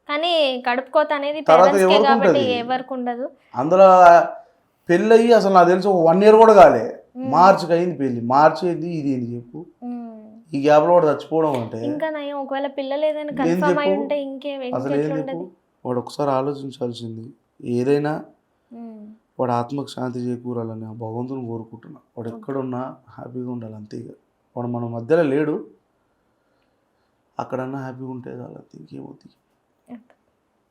కానీ కడుపుకోత అనేది పేరెంట్స్కే కాబట్టి ఎవరికి ఉండదు. అందులో పెళ్ళి అయ్యి అసలు నాకు తెలిసి ఒక 1 year కూడా కాలే, మార్చికి అయింది పెళ్ళి. మార్చి అయింది, ఇది ఏంది చెప్పు? ఈ గ్యాప్ లో వాడు చచ్చిపోవడం అంటే ఇంకా నయం. ఒకవేళ పిల్లలు ఏదైనా కన్ఫర్మ్ అయి ఉంటే అసలు ఏం చెప్పు? వాడు ఒకసారి ఆలోచించాల్సింది. ఏదైనా వాడు ఆత్మకు శాంతి చేకూరాలని ఆ భగవంతుని కోరుకుంటున్నా. వాడు ఎక్కడున్నా హ్యాపీగా ఉండాలి అంతే. వాడు మన మధ్యలో లేడు, అక్కడన్నా హ్యాపీగా ఉంటే చాలు, ఇంకేమవుతుంది.